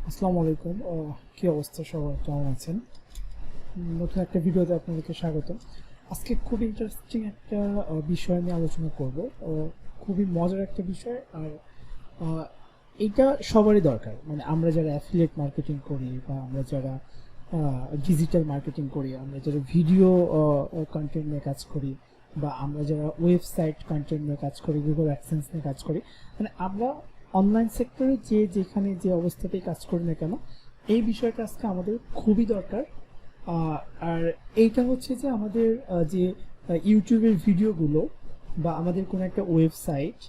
আসসালামু আলাইকুম। কি অবস্থা সবার, কেমন আছেন? নতুন একটা ভিডিওতে আপনাদেরকে স্বাগত। আজকে খুব ইন্টারেস্টিং একটা বিষয় নিয়ে আলোচনা করব। খুবই মজার একটা বিষয়, আর এটা সবারই দরকার। মানে আমরা যারা অ্যাফিলিয়েট মার্কেটিং করি, বা আমরা যারা ডিজিটাল মার্কেটিং করি, আমরা যারা ভিডিও কন্টেন্ট নিয়ে কাজ করি, বা আমরা যারা ওয়েবসাইট কন্টেন্ট নিয়ে কাজ করি, গুগল অ্যাডসেন্স নিয়ে কাজ করি, মানে আমরা অনলাইন সেক্টরে যেখানে যে অবস্থাতেই কাজ করি না কেন, এই বিষয়টা আজকে আমাদের খুবই দরকার। আর এইটা হচ্ছে যে আমাদের যে ইউটিউবের ভিডিওগুলো বা আমাদের কোনো একটা ওয়েবসাইট,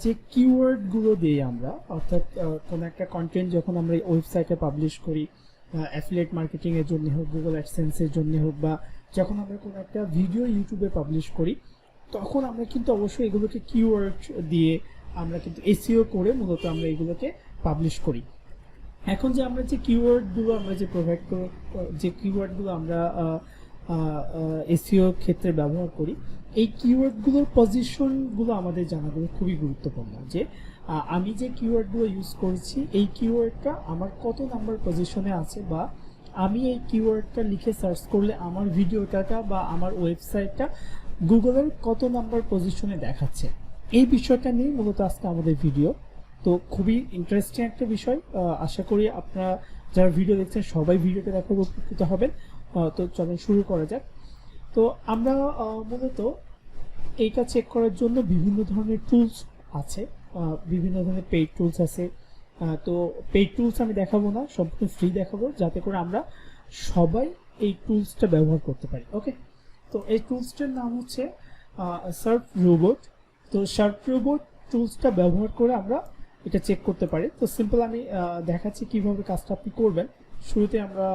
যে কিওয়ার্ডগুলো দিই আমরা, অর্থাৎ কোনো একটা কন্টেন্ট যখন আমরা ওয়েবসাইটে পাবলিশ করি, অ্যাফিলিয়েট মার্কেটিংয়ের জন্য হোক, গুগল অ্যাডসেন্সের জন্য হোক, বা যখন আমরা কোনো একটা ভিডিও ইউটিউবে পাবলিশ করি, তখন আমরা কিন্তু অবশ্যই এগুলোকে কিওয়ার্ড দিয়ে আমরা কিন্তু এসইও করে মূলত আমরা এগুলোকে পাবলিশ করি। এখন যে আমরা যে কিওয়ার্ডগুলো আমরা যে প্রোভাইড করব, যে কিওয়ার্ডগুলো আমরা এসইও ক্ষেত্রে ব্যবহার করি, এই কিওয়ার্ডগুলোর পজিশনগুলো আমাদের জানাগুলো খুবই গুরুত্বপূর্ণ। যে আমি যে কিওয়ার্ডগুলো ইউজ করছি, এই কিওয়ার্ডটা আমার কত নাম্বার পজিশনে আছে, বা আমি এই কিওয়ার্ডটা লিখে সার্চ করলে আমার ভিডিওটা বা আমার ওয়েবসাইটটা গুগলের কত নাম্বার পজিশনে দেখাচ্ছে, এই বিষয়টা নিয়ে মূলত আজকে আমাদের ভিডিও। তো খুবই ইন্টারেস্টিং একটা বিষয়। আশা করি আপনারা যারা ভিডিও দেখছেন সবাই ভিডিওটা দেখে উপকৃত হবেন। তো চলেন শুরু করা যাক। তো আমরা মূলত এইটা চেক করার জন্য বিভিন্ন ধরনের টুলস আছে, বিভিন্ন ধরনের পেইড টুলস আছে। তো পেইড টুলস আমি দেখাবো না, সম্পূর্ণ ফ্রি দেখাবো, যাতে করে আমরা সবাই এই টুলসটা ব্যবহার করতে পারি। ওকে, তো এই টুলসটার নাম হচ্ছে সার্চ রোবট। তো সার্চ রোবট টুলসটা ব্যবহার করে আমরা এটা চেক করতে পারি। তো সিম্পল আমি দেখাচ্ছি কিভাবে কাজটা আপনি করবেন। শুরুতে আমরা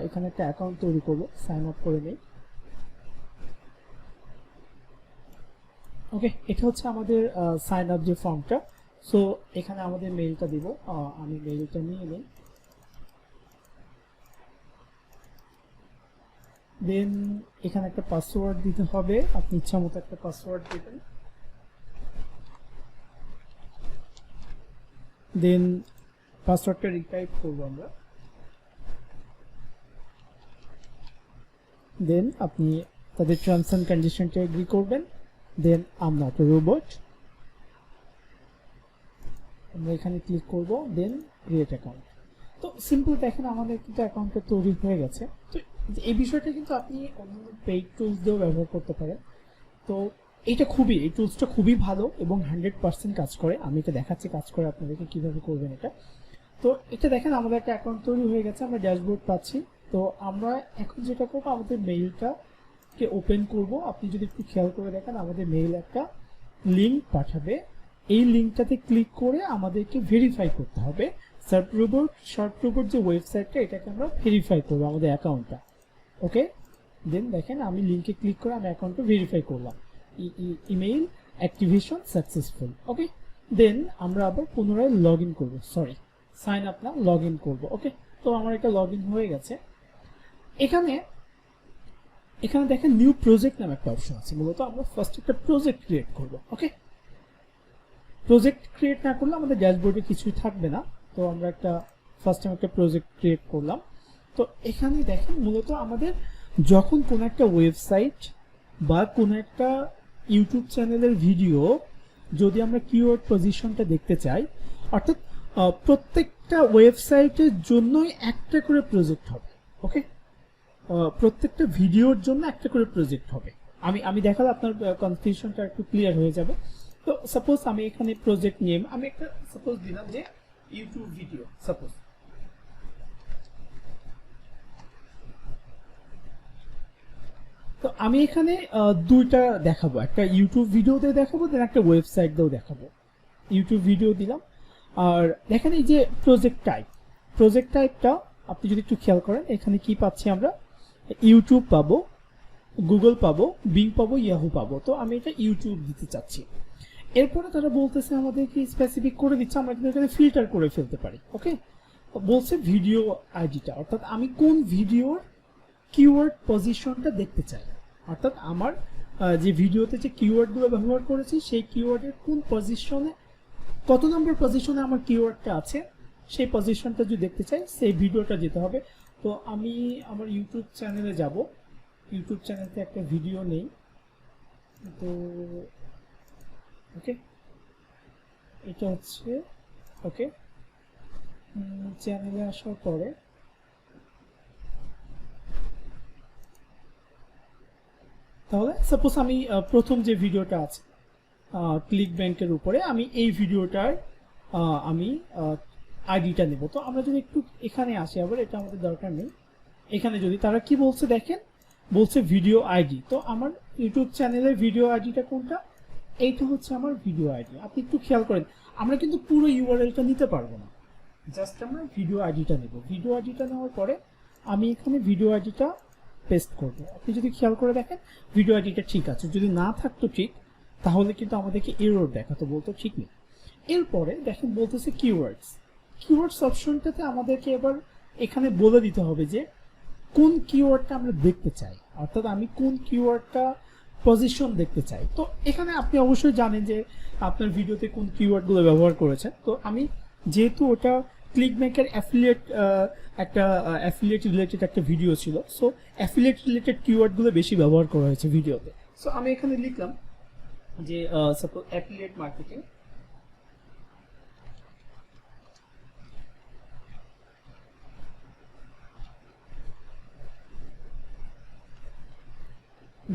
এখানে একটা অ্যাকাউন্ট তৈরি করব, সাইন আপ করে নিই। ওকে, এটা হচ্ছে আমাদের সাইন আপ যে ফর্মটা। সো এখানে আমাদের মেইলটা দিব, আমি মেইলটা নিয়ে নিই। দেন এখানে একটা পাসওয়ার্ড দিতে হবে, আপনি ইচ্ছা মতো একটা পাসওয়ার্ড দেবেন। দেন পাসওয়ার্ডটা রিটাইপ করবো আমরা। দেন আপনি তাদের টার্মস অ্যান্ড কন্ডিশনটা এগ্রি করবেন। Then I am not a robot, আমরা এখানে ক্লিক করব। Then create account. তো সিম্পল দেখেন আমাদের কিন্তু অ্যাকাউন্টটা তৈরি হয়ে গেছে। তো এই বিষয়টা কিন্তু আপনি অন্যান্য পেইড টুলস দিয়েও ব্যবহার করতে পারেন। তো এই টুলসটা খুবই ভালো এবং 100% কাজ করে। আমি এটা দেখাচ্ছি কাজ করে আপনাদেরকে কিভাবে করবেন এটা। তো এটা দেখেন আমাদের একটা অ্যাকাউন্ট তৈরি হয়ে গেছে, আমরা ড্যাশবোর্ড পাচ্ছি। তো আমরা এখন যেটা করবো, আমাদের মেইলটাকে ওপেন করব। আপনি যদি একটু খেয়াল করে দেখেন, আমাদের মেইল একটা লিঙ্ক পাঠাবে। এই লিঙ্কটাতে ক্লিক করে আমাদেরকে ভেরিফাই করতে হবে। সার্চ রোবট যে ওয়েবসাইটটা, এটাকে আমরা ভেরিফাই করবো আমাদের অ্যাকাউন্টটা। ওকে, দেন দেখেন আমি লিঙ্কে ক্লিক করে আমি অ্যাকাউন্টটা ভেরিফাই করলাম। Email activation successful. Okay, then আমরা আবার পুনরায় লগ ইন করবো, সরি সাইন আপ না, লগ ইন করবো। ওকে, তো আমার এটা লগ ইন হয়ে গেছে। এখানে দেখেন নিউ প্রজেক্ট নামে একটা অপশন আছে। মূলত আমরা ফার্স্ট একটা প্রজেক্ট ক্রিয়েট করব। ওকে, প্রজেক্ট ক্রিয়েট না করলে আমাদের ড্যাশবোর্ডে কিছুই থাকবে না। তো আমরা ফার্স্ট টাইম একটা প্রজেক্ট ক্রিয়েট করলাম। তো এখানে দেখেন মূলত আমাদের যখন কোনো একটা ওয়েবসাইট বা কোনো একটা ইউটিউব চ্যানেলের ভিডিও যদি আমরা কিওয়ার্ড পজিশনটা দেখতে চাই, অর্থাৎ প্রত্যেকটা ওয়েবসাইটের জন্যই একটা করে প্রজেক্ট হবে। ওকে, প্রত্যেকটা ভিডিওর জন্য একটা করে প্রজেক্ট হবে। আমি দেখালে আপনার কনফিউশনটা একটু ক্লিয়ার হয়ে যাবে। তো সাপোজ আমি এখানে প্রজেক্ট নেম আমি একটা সাপোজ দিলাম যে ইউটিউব ভিডিও সাপোজ। তো আমি এখানে দুইটা দেখাবো, একটা ইউটিউব ভিডিওতে দেখাবো, দেন একটা ওয়েবসাইট দিয়েও দেখাবো। ইউটিউব ভিডিও দিলাম। আর দেখেন এই যে প্রজেক্ট টাইপটা আপনি যদি একটু খেয়াল করেন, এখানে কি পাচ্ছি আমরা, ইউটিউব পাবো, গুগল পাবো, বিং পাবো, ইয়াহু পাবো। তো আমি এটা ইউটিউব দিতে চাচ্ছি। এরপরে তারা বলতেছে আমাদের কি স্পেসিফিক করে দিচ্ছে, আমরা কিন্তু এখানে ফিল্টার করে ফেলতে পারি। ওকে, বলছে ভিডিও আইডিটা, অর্থাৎ আমি কোন ভিডিওর কিওয়ার্ড পজিশনটা দেখতে চাই, অর্থাৎ আমার যে ভিডিওতে যে কিওয়ার্ডগুলো ব্যবহার করেছি সেই কিওয়ার্ডের কোন পজিশনে, কত নম্বর পজিশনে আমার কিওয়ার্ডটা আছে, সেই পজিশনটা যদি দেখতে চাই সেই ভিডিওটা যেতে হবে। তো আমি আমার ইউটিউব চ্যানেলে যাব, ইউটিউব চ্যানেলতে একটা ভিডিও নেই, তো ওকে এটা হচ্ছে ওকে চ্যানেলে আসার পরে তাহলে সাপোজ আমি প্রথম যে ভিডিওটা আছে ক্লিক ব্যাংকের উপরে, আমি এই ভিডিওটার আমি আইডিটা নেব। তো আমরা যদি একটু এখানে আসি, আবার এটা আমাদের দরকার নেই, এখানে যদি তারা কি বলছে দেখেন, বলছে ভিডিও আইডি। তো আমার ইউটিউব চ্যানেলের ভিডিও আইডিটা কোনটা, এইটা হচ্ছে আমার ভিডিও আইডি। আপনি একটু খেয়াল করেন, আমরা কিন্তু পুরো ইউআরএলটা নিতে পারবো না, জাস্ট আমরা ভিডিও আইডিটা নেব। ভিডিও আইডিটা নেওয়ার পরে আমি এখানে ভিডিও আইডিটা পেস্ট করব। আপনি যদি খেয়াল করে দেখেন ভিডিও আইডিটা ঠিক আছে, যদি না থাকতো ঠিক তাহলে কিন্তু আমাদেরকে এরর দেখাতো, বলতো ঠিক নেই। এরপরে দেখেন বলতেছে কিওয়ার্ডস, কিওয়ার্ডস অপশনটাতে আমাদেরকে এবার এখানে বলে দিতে হবে যে কোন কিওয়ার্ডটা আমরা দেখতে চাই, অর্থাৎ আমি কোন কিওয়ার্ডটা পজিশন দেখতে চাই। তো এখানে আপনি অবশ্যই জানেন যে আপনার ভিডিওতে কোন কিওয়ার্ডগুলো ব্যবহার করেছেন। তো আমি যেহেতু ওটা ক্লিক ব্যাংকের একটা অ্যাফিলিয়েট রিলেটেড একটা ভিডিও ছিল, সো অ্যাফিলিয়েট রিলেটেড কিওয়ার্ডগুলো বেশি ব্যবহার করা হয়েছে ভিডিওতে। সো আমি এখানে লিখলাম যে সাপোজ অ্যাফিলিয়েট মার্কেটিং,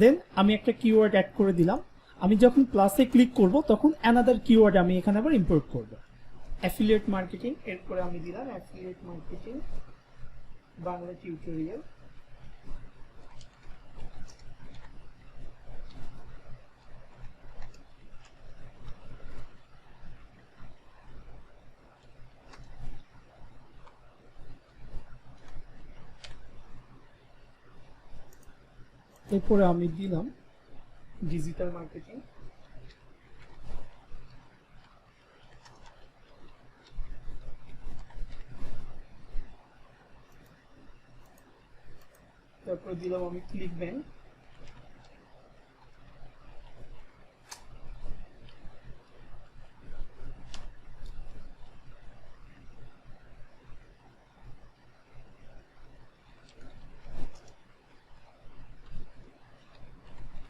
দেন আমি একটা কিওয়ার্ড অ্যাড করে দিলাম। আমি যখন প্লাসে ক্লিক করব তখন অ্যানাদার কিওয়ার্ড আমি এখানে আবার ইম্পোর্ট করব, অ্যাফিলিয়েট মার্কেটিং। এরপরে আমি দিলাম অ্যাফিলিয়েট মার্কেটিং বাংলা টিউটোরিয়াল। এরপরে আমি দিলাম ডিজিটাল মার্কেটিং। তারপরে দিলাম আমি ক্লিক ব্যাংক।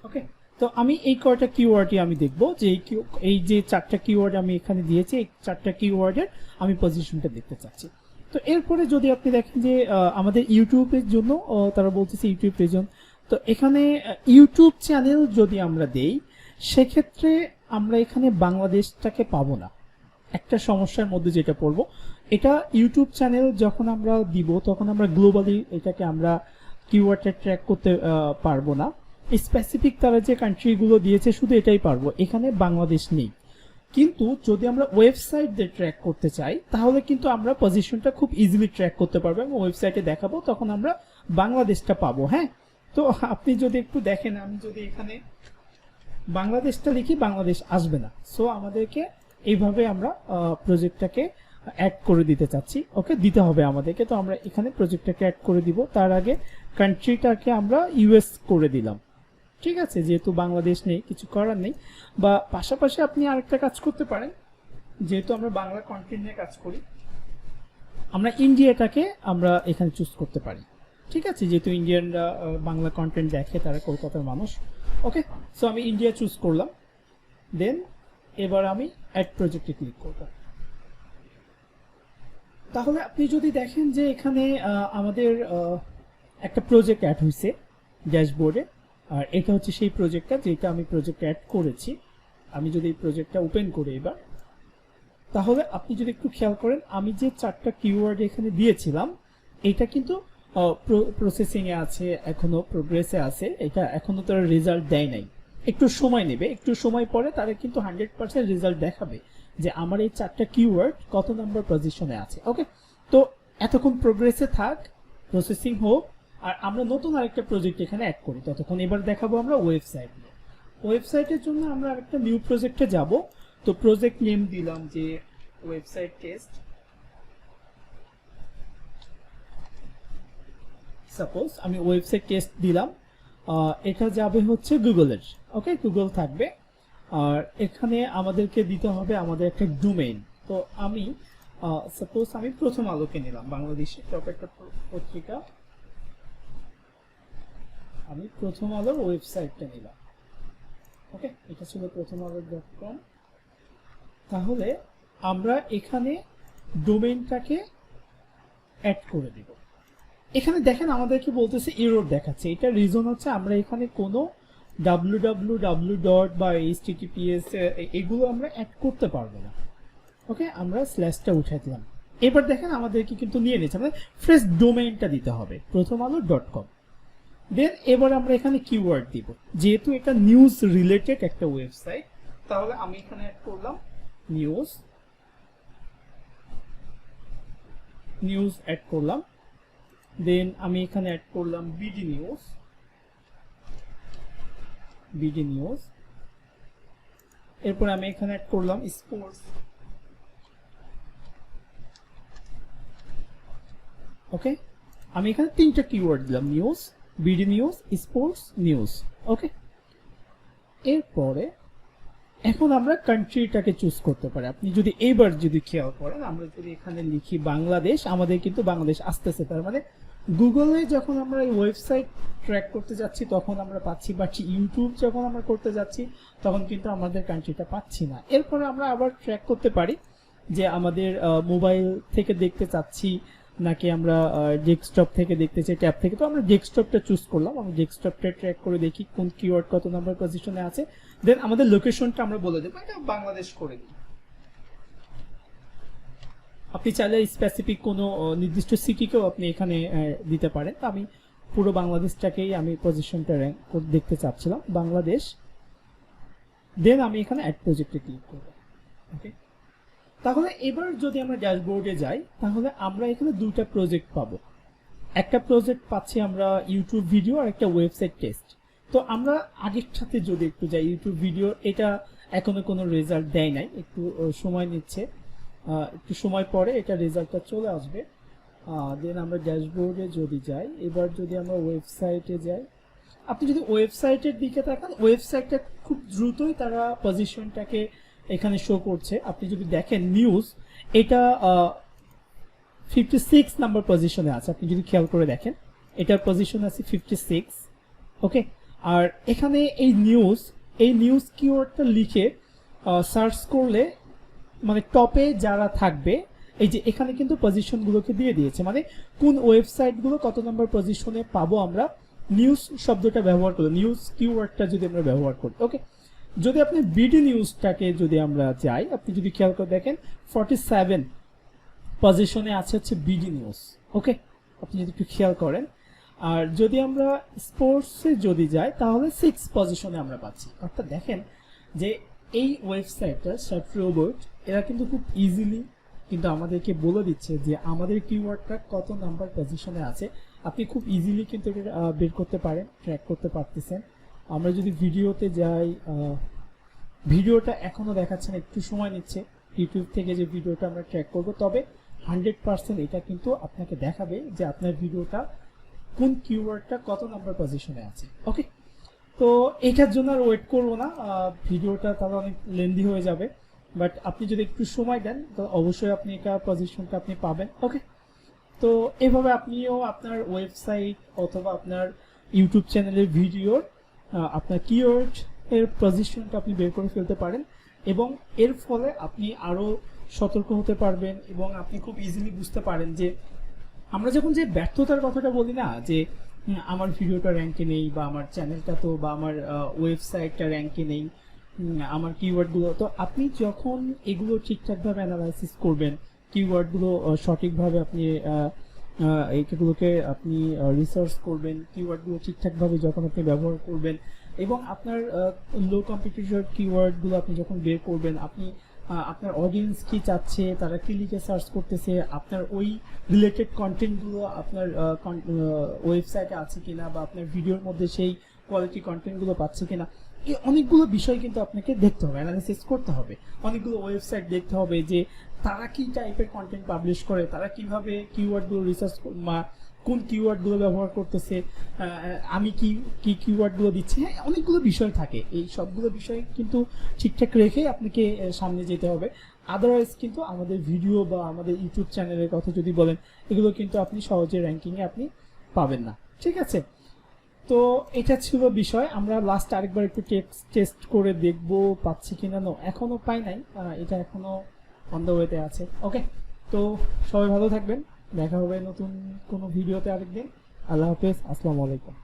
ওকে, তো আমি এই কয়টা কিওয়ার্ডই আমি দেখবো যে এই যে চারটা কিওয়ার্ড আমি এখানে দিয়েছি, এই চারটা কিওয়ার্ডের আমি পজিশনটা দেখতে চাচ্ছি। তো এরপরে যদি আপনি দেখেন যে আমাদের ইউটিউবের জন্য তারা বলতেছে ইউটিউব রিজন, তো এখানে ইউটিউব চ্যানেল যদি আমরা দেই সেক্ষেত্রে আমরা এখানে বাংলাদেশটাকে পাবো না। একটা সমস্যার মধ্যে যেটা পড়বো, এটা ইউটিউব চ্যানেল যখন আমরা দিব তখন আমরা গ্লোবালি এটাকে আমরা কিওয়ার্ডটা ট্র্যাক করতে পারবো না। স্পেসিফিক তারা যে কান্ট্রিগুলো দিয়েছে শুধু এটাই পারবো, এখানে বাংলাদেশ নেই। কিন্তু যদি আমরা ওয়েবসাইট দিয়ে ট্র্যাক করতে চাই তাহলে কিন্তু আমরা পজিশনটা খুব ইজিলি ট্র্যাক করতে পারবো এবং ওয়েবসাইটে দেখাবো, তখন আমরা বাংলাদেশটা পাবো। হ্যাঁ, তো আপনি যদি একটু দেখেন, আমি যদি এখানে বাংলাদেশটা লিখি বাংলাদেশ আসবে না। সো আমাদেরকে এইভাবে আমরা প্রজেক্টটাকে অ্যাড করে দিতে চাচ্ছি। ওকে, দিতে হবে আমাদেরকে। তো আমরা এখানে প্রজেক্টটাকে অ্যাড করে দিব, তার আগে কান্ট্রিটাকে আমরা ইউএস করে দিলাম। ঠিক আছে, যেহেতু বাংলাদেশ নেই কিছু করার নেই। বা পাশাপাশি আপনি আরেকটা কাজ করতে পারেন, যেহেতু আমরা বাংলা কন্টেন্ট নিয়ে কাজ করি, আমরা ইন্ডিয়াটাকে আমরা এখানে চুজ করতে পারি। ঠিক আছে, যেহেতু ইন্ডিয়ানরা বাংলা কন্টেন্ট দেখে, তারা কলকাতার মানুষ। ওকে, সো আমি ইন্ডিয়া চুজ করলাম। দেন এবার আমি অ্যাড প্রজেক্টে ক্লিক করব। তাহলে আপনি যদি দেখেন যে এখানে আমাদের একটা প্রজেক্ট অ্যাড হয়েছে ড্যাশবোর্ডে, আর এটা হচ্ছে সেই প্রজেক্টটা যেটা আমি প্রজেক্ট অ্যাড করেছি। আমি যদি এই প্রজেক্টটা ওপেন করি এবার, তাহলে আপনি যদি একটু খেয়াল করেন আমি যে চারটা কিওয়ার্ড এখানে দিয়েছিলাম এটা কিন্তু প্রসেসিংয়ে আছে, এখনো প্রোগ্রেসে আছে, এটা এখনো তারা রেজাল্ট দেয় নাই, একটু সময় নেবে। একটু সময় পরে তারা কিন্তু 100% রেজাল্ট দেখাবে যে আমার এই চারটা কিওয়ার্ড কত নম্বর পজিশনে আছে। ওকে, তো এতক্ষণ প্রোগ্রেসে থাক, প্রসেসিং হোক, আর আমরা নতুন আরেকটা প্রজেক্ট এখানে অ্যাড করি ততক্ষণ। এবার দেখাবো আমরা ওয়েবসাইট। ওয়েবসাইটের জন্য আমরা আরেকটা নিউ প্রজেক্টে যাব। তো প্রজেক্ট নেম দিলাম যে ওয়েবসাইট টেস্ট। সাপোজ আমি ওয়েবসাইট টেস্ট দিলাম, এটা যাবে হচ্ছে গুগলের। ওকে, গুগল থাকবে। আর এখানে আমাদেরকে দিতে হবে আমাদের একটা ডোমেইন। তো আমি সাপোজ আমি প্রথম আলোকে নিলাম, বাংলাদেশের টপ একটা পত্রিকা, আমি প্রথম আলোর ওয়েবসাইটটা নিলাম। ওকে, এটা ছিল প্রথম আলো.com। তাহলে আমরা এখানে ডোমেইনটাকে অ্যাড করে দিব। এখানে দেখেন আমাদেরকে বলতেছে এরর দেখাচ্ছে, এটা রিজন হচ্ছে আমরা এখানে কোনো www. বা https এগুলো আমরা অ্যাড করতে পারবো না। ওকে, আমরা স্ল্যাশটা উঠাই দিলাম। এবার দেখেন আমাদেরকে কিন্তু নিয়ে নিচ্ছে, আমাদের ফ্রেশ ডোমেইনটা দিতে হবে প্রথম আলো.com। দেন এবার আমরা এখানে কিওয়ার্ড দিব, যেহেতু এটা নিউজ রিলেটেড একটা ওয়েবসাইট, তাহলে আমি এখানে অ্যাড করলাম নিউজ অ্যাড করলাম। দেন আমি এখানে অ্যাড করলাম বিডি নিউজ। এরপর আমি এখানে অ্যাড করলাম স্পোর্টস। ওকে, আমি এখানে তিনটা কিওয়ার্ড দিলাম, news, BD news, sports news. Okay, এরপরে এখন আমরা কান্ট্রিটাকে চুজ করতে পারি। আপনি যদি এইবার যদি খেয়াল করেন, আমরা যদি এখানে লিখি বাংলাদেশ, আমাদের কিন্তু বাংলাদেশ আসতেছে। তার মানে গুগলে যখন আমরা এই ওয়েবসাইট ট্র্যাক করতে যাচ্ছি তখন আমরা পাচ্ছি, বাট ইউটিউব যখন আমরা করতে যাচ্ছি তখন কিন্তু আমাদের কান্ট্রিটা পাচ্ছি না। এরপরে আমরা আবার ট্র্যাক করতে পারি যে আমাদের মোবাইল থেকে দেখতে চাচ্ছি নাকি আমরা ডেস্কটপ থেকে দেখতে চাই, ট্যাব থেকে। তো আমরা ডেস্কটপটা চুজ করলাম, আমি ডেস্কটপটা ট্র্যাক করে দেখি কোন কিওয়ার্ড কত নাম্বার পজিশনে আছে। দেন আমাদের লোকেশনটা আমরা বলে দেবো, এটা বাংলাদেশ করে দিই। আপনি চাইলে স্পেসিফিক কোনো নির্দিষ্ট সিটিকেও আপনি এখানে দিতে পারেন। তো আমি পুরো বাংলাদেশটাকেই আমি পজিশনটা র্যাঙ্ক করে দেখতে চাচ্ছিলাম, বাংলাদেশ। দেন আমি এখানে অ্যাড প্রজেক্টে ক্লিক করব। ওকে, তাহলে এবার যদি আমরা ড্যাশবোর্ডে যাই তাহলে আমরা এখানে দুইটা প্রজেক্ট পাবো। একটা প্রজেক্ট পাচ্ছি আমরা ইউটিউব ভিডিও, আর একটা ওয়েবসাইট টেস্ট। তো আমরা আগের সাথে যদি একটু যাই, ইউটিউব ভিডিও এটা এখনো কোনো রেজাল্ট দেয় নাই, একটু সময় নিচ্ছে, একটু সময় পরে এটা রেজাল্টটা চলে আসবে। দেন আমরা ড্যাশবোর্ডে যদি যাই, এবার যদি আমরা ওয়েবসাইটে যাই, আপনি যদি ওয়েবসাইটের দিকে তাকান, ওয়েবসাইটটা খুব দ্রুতই তারা পজিশনটাকে এখানে শো করছে। আপনি যদি দেখেন নিউজ, এটা 56 নাম্বার পজিশনে আছে। আপনি যদি খেয়াল করে দেখেন এটার পজিশন আছে 56। ওকে, আর এখানে এই নিউজ কিওয়ার্ডটা লিখে সার্চ করলে মানে টপে যারা থাকবে, এই যে এখানে কিন্তু পজিশনগুলোকে দিয়ে দিয়েছে, মানে কোন ওয়েবসাইটগুলো কত নম্বর পজিশনে পাবো আমরা নিউজ শব্দটা ব্যবহার করি, নিউজ কিওয়ার্ডটা যদি আমরা ব্যবহার করি। ওকে, যদি আপনি বিডি নিউজটাকে যদি আমরা যাই, আপনি যদি খেয়াল করে দেখেন 47 পজিশনে আছে হচ্ছে বিডি নিউজ। ওকে, আপনি যদি একটু খেয়াল করেন। আর যদি আমরা স্পোর্টসে যদি যাই তাহলে 6 পজিশনে আমরা পাচ্ছি। অর্থাৎ দেখেন যে এই ওয়েবসাইটটা সার্চ রোবট এরা কিন্তু খুব ইজিলি কিন্তু আমাদেরকে বলে দিচ্ছে যে আমাদের কিওয়ার্ডটা কত নাম্বার পজিশনে আছে। আপনি খুব ইজিলি কিন্তু এটা বের করতে পারেন, ট্র্যাক করতে পারতেছেন। আমরা যদি ভিডিওতে যাই, ভিডিওটা এখনো দেখাচ্ছে না, একটু সময় নিচ্ছে ইউটিউব থেকে যে ভিডিওটা আমরা ট্র্যাক করব, তবে 100% এটা কিন্তু আপনাকে দেখাবে যে আপনার ভিডিওটা কোন কিওয়ার্ডটা কত নাম্বার পজিশনে আছে। ওকে, তো এটার জন্য আর ওয়েট করবো না, ভিডিওটা তাহলে অনেক লেন্দি হয়ে যাবে। বাট আপনি যদি একটু সময় দেন তো অবশ্যই আপনি এটা পজিশনটা আপনি পাবেন। ওকে, তো এভাবে আপনিও আপনার ওয়েবসাইট অথবা আপনার ইউটিউব চ্যানেলের ভিডিওর আপনার কিওয়ার্ড এর পজিশনটা আপনি বের করে ফেলতে পারেন, এবং এর ফলে আপনি আরও সতর্ক হতে পারবেন এবং আপনি খুব ইজিলি বুঝতে পারেন যে আমরা যখন যে ব্যর্থতার কথাটা বলি না, যে আমার ভিডিওটা র্যাঙ্কে নেই বা আমার চ্যানেলটা তো বা আমার ওয়েবসাইটটা র্যাঙ্কে নেই, আমার কিওয়ার্ডগুলো, তো আপনি যখন এগুলো ঠিকঠাকভাবে অ্যানালাইসিস করবেন, কিওয়ার্ডগুলো সঠিকভাবে আপনি এইগুলোকে আপনি রিসার্চ করবেন, কিওয়ার্ডগুলো ঠিকঠাকভাবে যখন আপনি ব্যবহার করবেন এবং আপনার লো কম্পিটিটর কিওয়ার্ডগুলো আপনি যখন বের করবেন, আপনি আপনার অডিয়েন্স কি চাচ্ছে, তারা কি লিখে সার্চ করতেছে, আপনার ওই রিলেটেড কন্টেন্টগুলো আপনার ওয়েবসাইটে আছে কিনা বা আপনার ভিডিওর মধ্যে সেই কোয়ালিটি কন্টেন্টগুলো পাচ্ছে কিনা, এই অনেকগুলো বিষয় কিন্তু আপনাকে দেখতে হবে, অ্যানালাইসিস করতে হবে। অনেকগুলো ওয়েবসাইট দেখতে হবে যে তারা কি টাইপের কন্টেন্ট পাবলিশ করে, তারা কিভাবে কিওয়ার্ডগুলো রিসার্চ বা কোন কিওয়ার্ডগুলো ব্যবহার করতেছে, আমি কি কিওয়ার্ডগুলো দিচ্ছি। হ্যাঁ, অনেকগুলো বিষয় থাকে, এই সবগুলো বিষয় কিন্তু ঠিকঠাক রেখে আপনাকে সামনে যেতে হবে। আদারওয়াইজ কিন্তু আমাদের ভিডিও বা আমাদের ইউটিউব চ্যানেলের কথা যদি বলেন, এগুলো কিন্তু আপনি সহজে র্যাঙ্কিংয়ে আপনি পাবেন না। ঠিক আছে, তো এটা ছিল বিষয়। আমরা লাস্ট আরেকবার একটু টেস্ট করে দেখব পাচ্ছি কিনা। নো, এখনো পাই নাই, এটা এখনো অন দ্য ওয়েতে আছে। ওকে, তো সবাই ভালো থাকবেন, দেখা হবে নতুন কোনো ভিডিওতে আরেকদিন। আল্লাহ হাফেজ, আসসালামু আলাইকুম।